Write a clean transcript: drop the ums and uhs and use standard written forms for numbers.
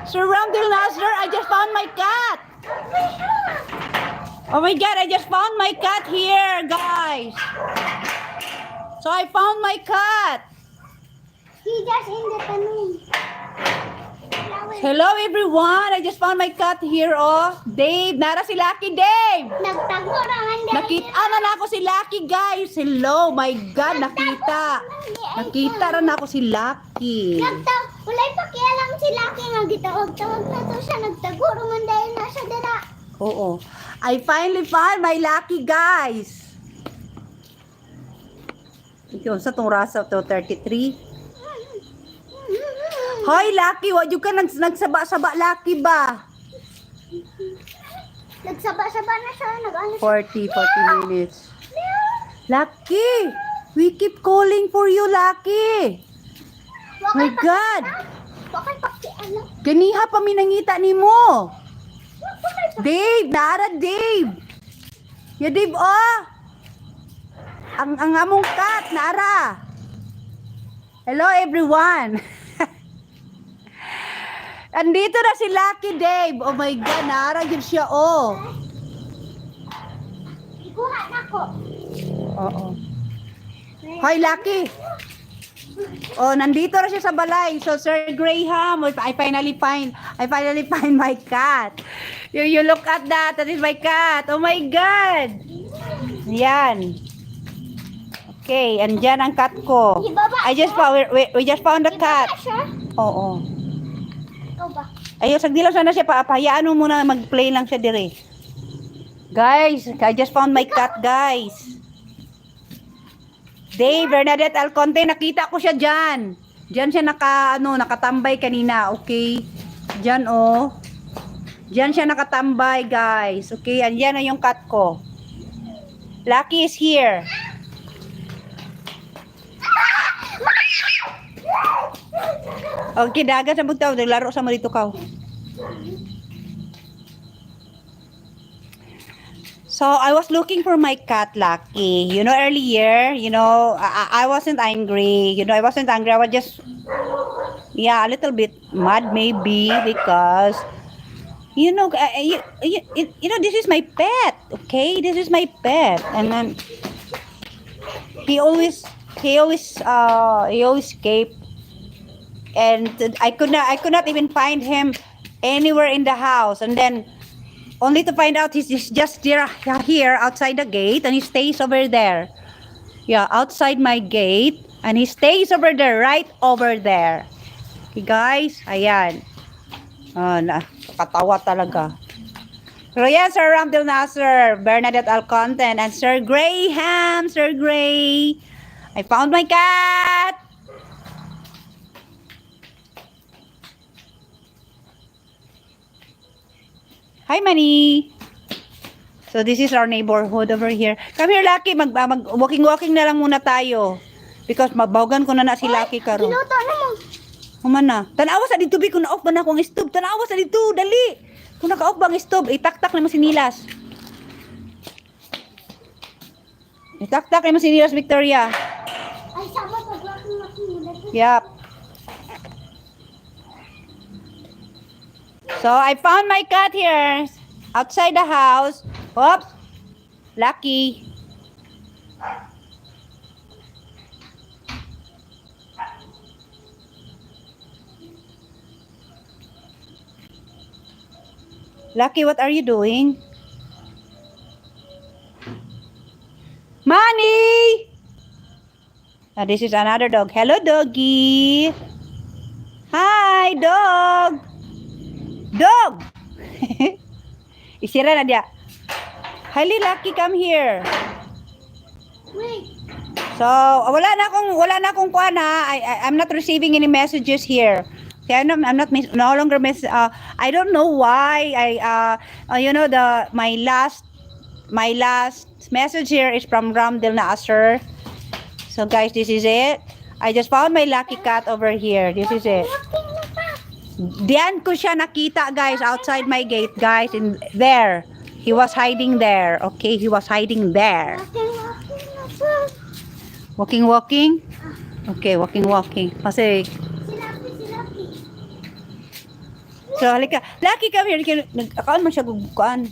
Sir Ramdil Nasser, I just found my cat. Oh my God, I just found my cat here, guys. So I found my cat. He just in the canoe. Hello everyone, I just found my cat here, oh. Dave, nara si Lucky, Dave. Nagtago naman din. Nakita na ako si Lucky, guys. Hello, my God, nakita. Nakita rin ako si Lucky. Walay pa kaya lang si Lucky nga gitawag-tawag na to siya. Nagtago naman dahil nasa dala. Oo. I finally found my Lucky, guys. Ito, sa itong rasa to 33. Hoy, Lucky, wag yung ka nagsaba-saba, Lucky ba? Nagsaba-saba na siya. 40 minutes. Lucky, we keep calling for you, Lucky. My God. Bakit pakialam? Ganiha pa minangita ni mo. Dave, nara Dave. Ya Dave, oh. Ang among cat, nara. Hello everyone. Andito na si Lucky, Dave. Oh my God, nara yun siya, oh. Ikuha na ko. Oo. Hoy, Lucky. Oh, nandito na siya sa balay. So, Sir Graham, I finally find my cat. You look at that. That is my cat. Oh my God. Yan. Okay, andyan ang cat ko. We just found the cat. Oo. Ikaw ba? Ayun, sagdilaw sana siya. Pahayaan mo muna mag-play lang siya dire. Guys, I just found my cat, guys. Dave, Bernadette Alconte, nakita ko siya dyan. Dyan siya nakatambay kanina, okay? Dyan, oh. Dyan siya nakatambay, guys. Okay, andyan na yung cat ko. Lucky is here. Okay, dagat sa bugtaw. Naglaro sa mo dito ka. So, I was looking for my cat, Lucky. You know, earlier, I wasn't angry. I wasn't angry. I was just, a little bit mad maybe because, this is my pet, okay? This is my pet. And then, he always escaped. And I could not even find him anywhere in the house. And then, only to find out he's just here outside the gate, and he stays over there. Yeah, outside my gate, and he stays over there, right over there. Okay, guys, ayan. Katawa talaga. So yan, Sir Ramdil Nasser, Bernadette Alconte, and Sir Graham, Sir Gray. I found my cat. Hi, Manny. So, this is our neighborhood over here. Come here, Lucky. Walking na lang muna tayo. Because mabawagan ko na si Lucky karo. Ginuto na mo. Human na. Tanawa sa dito, Bi. Kung na-off ba na akong stove. Tanawa sa dito. Dali. Kung naka-off ba ang stove, itaktak na mo sinilas. Itaktak na mo sinilas, Victoria. Ay, sama pag-walking. Yep. So, I found my cat here. Outside the house. Oops. Lucky. Lucky, what are you doing? Money! Now, this is another dog. Hello, doggy. Hi, dog. Dog! Isira na dia. Highly Lucky, come here. Wait. So, wala na akong kuha na. I'm not receiving any messages here. Okay, I'm not no longer I don't know why my last message here is from Ramdil Nasser. So guys, this is it. I just found my Lucky cat over here. This is it. Diyan ko siya nakita, guys, outside my gate, guys, in there. He was hiding there. Okay, he was hiding there. Walking? Okay, walking. Kasi, So, halika. Lucky, come here. Nag-account man siya gugukan.